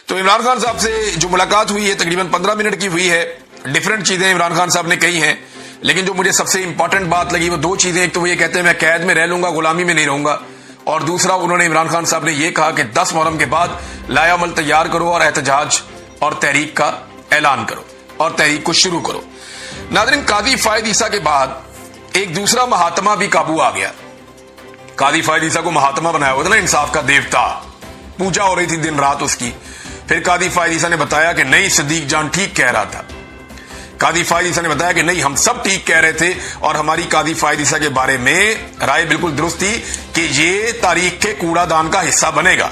तो इमरान खान साहब से जो मुलाकात हुई है तकरीबन 15 मिनट की हुई है। डिफरेंट चीजें इमरान खान साहब ने कही हैं, लेकिन जो मुझे सबसे इंपॉर्टेंट बात लगी वो दो चीजें। एक तो वो ये कहते हैं मैं कैद में रह लूंगा, गुलामी में नहीं रहूंगा, और दूसरा उन्होंने इमरान खान साहब ने यह कहा कि 10 मुहर्रम के बाद लायामल तैयार करो और एहतजाज और तहरीक का ऐलान करो और तहरीक को शुरू करो। नाज़रीन, कादी फायद ईसा के बाद एक दूसरा महात्मा भी काबू आ गया। कादी फायद ईसा को महात्मा बनाया हुआ था ना, इंसाफ का देवता, पूजा हो रही थी दिन रात उसकी। फिर कादी फायद ईसा ने बताया कि नहीं, सिद्दीक जान ठीक कह रहा था। कादी फायद ईसा ने बताया कि नहीं, हम सब ठीक कह रहे थे और हमारी कादी फायद ईसा के बारे में राय बिल्कुल दुरुस्त थी कि ये तारीख के कूड़ादान का हिस्सा बनेगा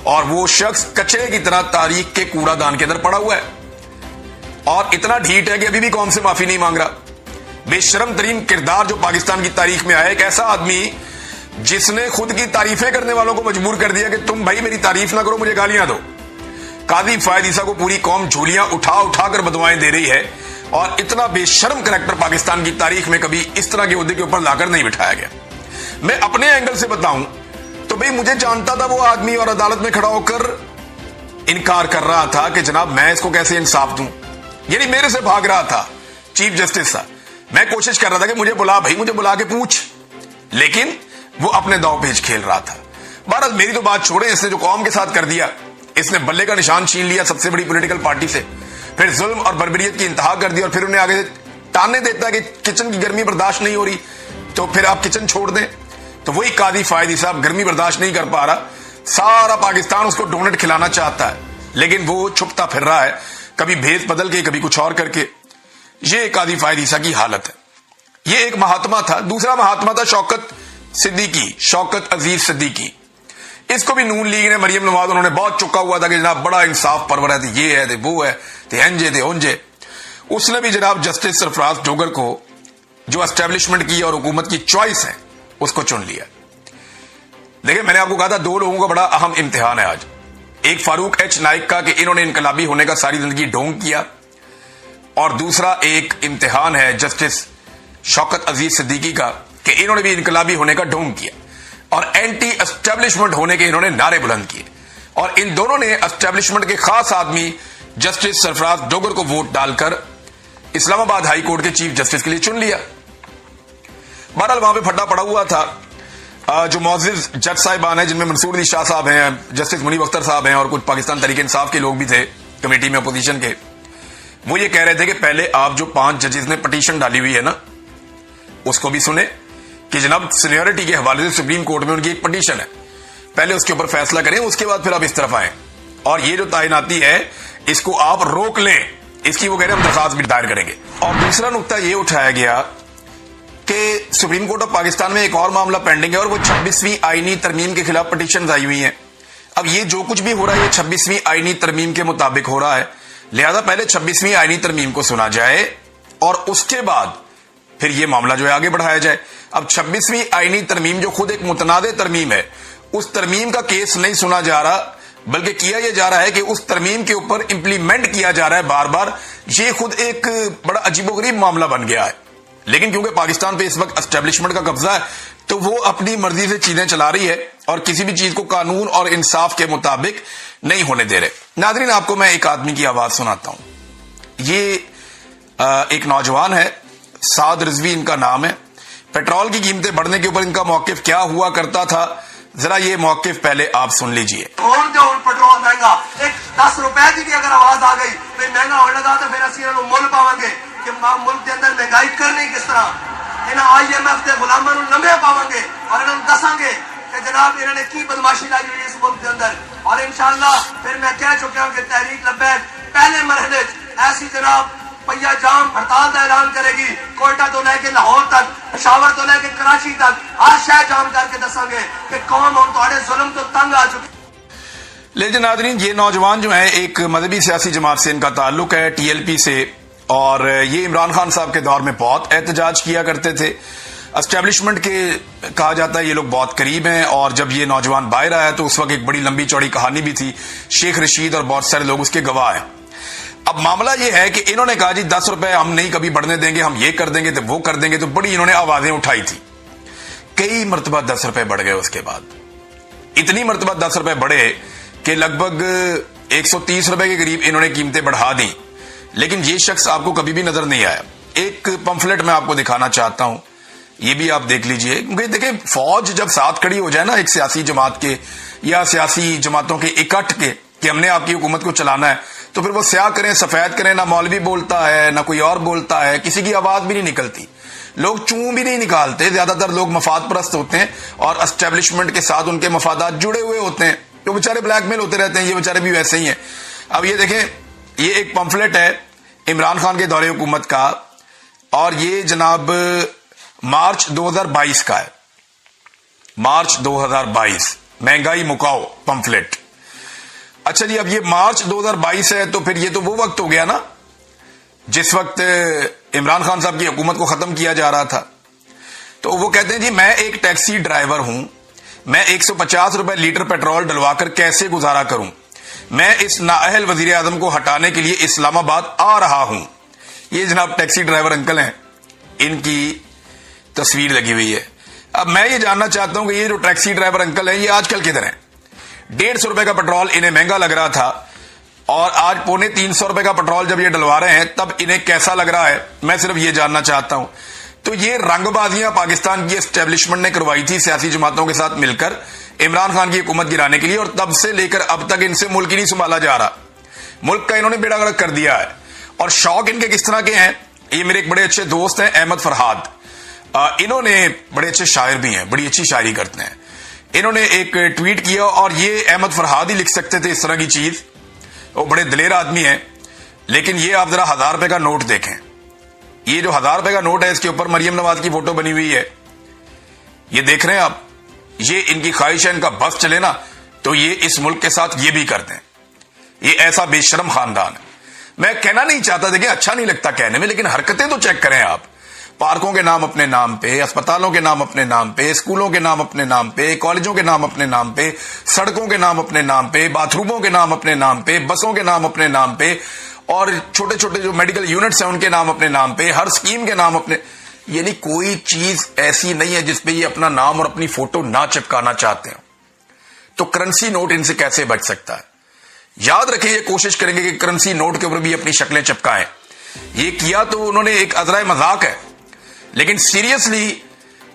और वो शख्स कचरे की तरह तारीख के कूड़ादान के अंदर पड़ा हुआ है और इतना ढीठ है कि अभी भी कौम से माफी नहीं मांग रहा। बेशरम तरीन किरदार जो पाकिस्तान की तारीख में आया, एक ऐसा आदमी जिसने खुद की तारीफें करने वालों को मजबूर कर दिया कि तुम भाई मेरी तारीफ ना करो, मुझे गालियां दो। कादी फायद ईसा को पूरी कौम झोलियां उठा उठा कर बदवाएं दे रही है और इतना बेशर्म करैक्टर पाकिस्तान की तारीख में कभी इस तरह के उहदे के ऊपर लाकर नहीं बिठाया गया। मैं अपने एंगल से बताऊं तो भाई मुझे जानता था वो आदमी और अदालत में खड़ा होकर इनकार कर रहा था कि जनाब मैं इसको कैसे इंसाफ दूं, यानी मेरे से भाग रहा था चीफ जस्टिस साहब। मैं कोशिश कर रहा था कि मुझे बुला भाई, मुझे बुला के पूछ, लेकिन वो अपने दांव पेच खेल रहा था। बहरहाल मेरी तो बात छोड़े, इसने जो कौम के साथ कर दिया, इसने बल्ले का निशान छीन लिया सबसे बड़ी पॉलिटिकल पार्टी से, फिर जुल्म और बर्बरियत की इंतहा कर दी और फिर उन्हें आगे ताने देता है कि किचन की गर्मी बर्दाश्त नहीं हो रही तो फिर आप किचन छोड़ दें। तो वही कादी फायद ईसा गर्मी बर्दाश्त नहीं कर पा रहा, सारा पाकिस्तान उसको डोनट खिलाना चाहता है, लेकिन वो छुपता फिर रहा है, कभी भेद बदल के कभी कुछ और करके। ये कादी फायद ईसा की हालत है। ये एक महात्मा था। दूसरा महात्मा था शौकत सिद्दीकी, शौकत अजीज सिद्दीकी। इसको भी नून लीग ने, मरियम नवाज, उन्होंने बहुत चुका हुआ था कि जनाब बड़ा इंसाफ परवर है, ये है, वो है, हंजे थे ओंजे। उसने भी जनाब जस्टिस सरफराज डोगर को, जो एस्टेब्लिशमेंट की और हुकूमत की चॉइस है, उसको चुन लिया। देखिए, मैंने आपको कहा था दो लोगों का बड़ा अहम इम्तिहान है आज। एक फारूक एच नाइक का कि इन्होंने इनकलाबी होने का सारी जिंदगी ढोंग किया, और दूसरा एक इम्तिहान है जस्टिस शौकत अजीज सिद्दीकी का कि इन्होंने भी इनकलाबी होने का ढोंग किया और एंटी एस्टेब्लिशमेंट होने के इन्होंने नारे बुलंद किए। और इन दोनों ने एस्टेब्लिशमेंट के खास आदमी जस्टिस सरफराज डोगर को वोट डालकर इस्लामाबाद हाई कोर्ट के चीफ जस्टिस के लिए चुन लिया। बहरहाल वहां पे फड्डा पड़ा हुआ था। जो मौजूद जज साहिबान है, जिनमें मंसूर अली शाह साहब हैं, जस्टिस मुनीब अख्तर साहब हैं और कुछ पाकिस्तान तहरीक इंसाफ के लोग भी थे कमेटी में अपोजिशन के, वो ये कह रहे थे कि पहले आप जो 5 जजेस ने पटिशन डाली हुई है ना, उसको भी सुने कि जनाब सीनियरिटी के हवाले से सुप्रीम कोर्ट में उनकी एक पटिशन है, पहले उसके ऊपर फैसला करें, उसके बाद फिर आप इस तरफ आए और ये जो तैनाती है इसको आप रोक लें, इसकी वो कह रहे हैं हम दरखास्त भी दायर करेंगे। और दूसरा नुकता ये उठाया गया कि सुप्रीम कोर्ट ऑफ पाकिस्तान में एक और मामला पेंडिंग है और वो 26वीं आईनी तरमीम के खिलाफ पटिशन आई हुई है। अब ये जो कुछ भी हो रहा है ये 26वीं आईनी तरमीम के मुताबिक हो रहा है, लिहाजा पहले 26वीं आईनी तरमीम को सुना जाए और उसके बाद फिर ये मामला जो है आगे बढ़ाया जाए। अब 26वीं आईनी तरमीम जो खुद एक मुतनादे तरमीम है, उस तरमीम का केस नहीं सुना जा रहा, बल्कि किया यह जा रहा है कि उस तरमीम के ऊपर इंप्लीमेंट किया जा रहा है बार बार। ये खुद एक बड़ा अजीबोगरीब मामला बन गया है। लेकिन क्योंकि पाकिस्तान पे इस वक्त एस्टेब्लिशमेंट का कब्जा है तो वो अपनी मर्जी से चीजें चला रही है और किसी भी चीज को कानून और इंसाफ के मुताबिक नहीं होने दे रहे। नाज़रीन, आपको मैं एक आदमी की आवाज सुनाता हूं। ये एक नौजवान है, साद रिजवी इनका नाम है। पेट्रोल की कीमतें बढ़ने के ऊपर इनका मौकिफ क्या हुआ करता था, जरा ये मौकिफ पहले आप सुन लीजिए। पेट्रोल महंगा, एक 10 रुपए की भी अगर आवाज आ गई तो महंगा होने लगा तो फिर असं मुल पावे कि मुल्क के अंदर महंगाई करनी किस तरह। इन्हें IMF के गुलामों लंबे पावे और इन्होंने दसांगे कि जनाब इन्होंने की बदमाशी लाई हुई इस मुल्क के अंदर। और इंशाअल्लाह फिर मैं कह चुका हूं कि तहरीक लब्बैक पहले मरहले ऐसी जनाब पहिया जाम हड़ताल का ऐलान करेगी, कोयटा तो लेके लाहौर तक, पेशावर तो लेके कराची तक, हर शहर जाम करके दसांगे कि कौम हम थोड़े जुल्म तो तंग आ चुके। लेकिन नाज़रीन, ये नौजवान जो है एक मजहबी सियासी जमात से इनका ताल्लुक है, TLP से, और ये इमरान खान साहब के दौर में बहुत एहतजाज किया करते थे। एस्टेब्लिशमेंट के कहा जाता है ये लोग बहुत करीब हैं, और जब ये नौजवान बाहर आया तो उस वक्त एक बड़ी लंबी चौड़ी कहानी भी थी। शेख रशीद और बहुत सारे लोग उसके गवाह हैं। अब मामला ये है कि इन्होंने कहा जी 10 रुपए हम नहीं कभी बढ़ने देंगे, हम ये कर देंगे तो वो कर देंगे, तो बड़ी इन्होंने आवाजें उठाई थी। कई मरतबा 10 रुपए बढ़ गए। उसके बाद इतनी मरतबा 10 रुपए बढ़े कि लगभग 130 रुपए के करीब इन्होंने कीमतें बढ़ा दी, लेकिन ये शख्स आपको कभी भी नजर नहीं आया। एक पंफलेट मैं आपको दिखाना चाहता हूं, ये भी आप देख लीजिए, क्योंकि देखिए फौज जब साथ खड़ी हो जाए ना एक सियासी जमात के या सियासी जमातों के इकट्ठ के कि हमने आपकी हुकूमत को चलाना है, तो फिर वो स्याह करें सफेद करें, ना मौलवी बोलता है ना कोई और बोलता है, किसी की आवाज भी नहीं निकलती, लोग चूं भी नहीं निकालते। ज्यादातर लोग मफाद परस्त होते हैं और एस्टेब्लिशमेंट के साथ उनके मफादात जुड़े हुए होते हैं, तो बेचारे ब्लैकमेल होते रहते हैं। ये बेचारे भी वैसे ही हैं। अब ये देखें, ये एक पंफलेट है इमरान खान के दौरे हुकूमत का, और ये जनाब मार्च 2022 का है, मार्च 2022, महंगाई मुकाओ पंफलेट। अच्छा जी, अब ये मार्च 2022 है, तो फिर ये तो वो वक्त हो गया ना जिस वक्त इमरान खान साहब की हुकूमत को खत्म किया जा रहा था। तो वो कहते हैं जी मैं एक टैक्सी ड्राइवर हूं, मैं 150 रुपए लीटर पेट्रोल डलवाकर कैसे गुजारा करूं, मैं इस नाअहल वजीर आजम को हटाने के लिए इस्लामाबाद आ रहा हूं। ये जनाब टैक्सी ड्राइवर अंकल हैं, इनकी तस्वीर लगी हुई है। अब मैं ये जानना चाहता हूं कि ये जो टैक्सी ड्राइवर अंकल हैं ये आजकल किधर हैं? 150 रुपए का पेट्रोल इन्हें महंगा लग रहा था, और आज 350 रुपए का पेट्रोल जब ये डलवा रहे हैं तब इन्हें कैसा लग रहा है, मैं सिर्फ ये जानना चाहता हूं। तो ये रंगबाजियां पाकिस्तान की एस्टेब्लिशमेंट ने करवाई थी सियासी जमातों के साथ मिलकर इमरान खान की हुकूमत गिराने के लिए, और तब से लेकर अब तक इनसे मुल्क ही नहीं संभाला जा रहा। मुल्क का इन्होंने बेड़ा गर्क कर दिया है। और शौक इनके किस तरह के हैं, ये मेरे एक बड़े अच्छे दोस्त हैं अहमद फरहाद, इन्होंने बड़े अच्छे शायर भी हैं, बड़ी अच्छी शायरी करते हैं। इन्होंने एक ट्वीट किया, और ये अहमद फरहाद ही लिख सकते थे इस तरह की चीज, वो बड़े दिलेर आदमी हैं। लेकिन ये आप जरा 1000 रुपए का नोट देखें, ये जो 1000 रुपए का नोट है इसके ऊपर मरियम नवाज की फोटो बनी हुई है, ये देख रहे हैं आप। ये इनकी ख्वाहिश है, इनका बस चले ना तो ये इस मुल्क के साथ ये भी करते हैं। ये ऐसा बेशरम खानदान है। मैं कहना नहीं चाहता, देखिए अच्छा नहीं लगता कहने में, लेकिन हरकतें तो चेक करें आप। पार्कों के नाम अपने नाम पे, अस्पतालों के नाम अपने नाम पे, स्कूलों के नाम अपने नाम पे, कॉलेजों के नाम अपने नाम पे, सड़कों के नाम अपने नाम पे, बाथरूमों के नाम अपने नाम पे, बसों के नाम अपने नाम पे, और छोटे छोटे जो मेडिकल यूनिट्स हैं उनके नाम अपने नाम पे, हर स्कीम के नाम अपने, यानी कोई चीज ऐसी नहीं है जिसपे ये अपना नाम और अपनी फोटो ना चिपकाना चाहते हो। तो करेंसी नोट इनसे कैसे बच सकता है? याद रखें, ये कोशिश करेंगे कि करेंसी नोट के ऊपर भी अपनी शक्लें चिपकाएं। ये किया तो उन्होंने एक अजराए मजाक है, लेकिन सीरियसली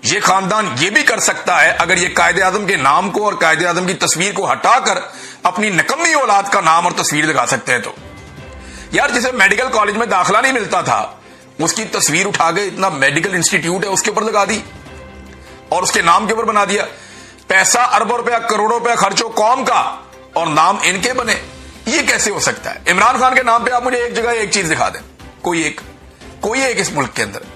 ये खानदान ये भी कर सकता है अगर ये कायदे आजम के नाम को और कायदे आजम की तस्वीर को हटाकर अपनी निकम्मी औलाद का नाम और तस्वीर लगा सकते हैं। तो यार, जिसे मेडिकल कॉलेज में दाखिला नहीं मिलता था उसकी तस्वीर उठा के इतना मेडिकल इंस्टीट्यूट है उसके ऊपर लगा दी और उसके नाम के ऊपर बना दिया। पैसा अरबों रुपया करोड़ों रुपया खर्च हो कौम का और नाम इनके बने, ये कैसे हो सकता है? इमरान खान के नाम पे आप मुझे एक जगह एक चीज दिखा दें, कोई एक इस मुल्क के अंदर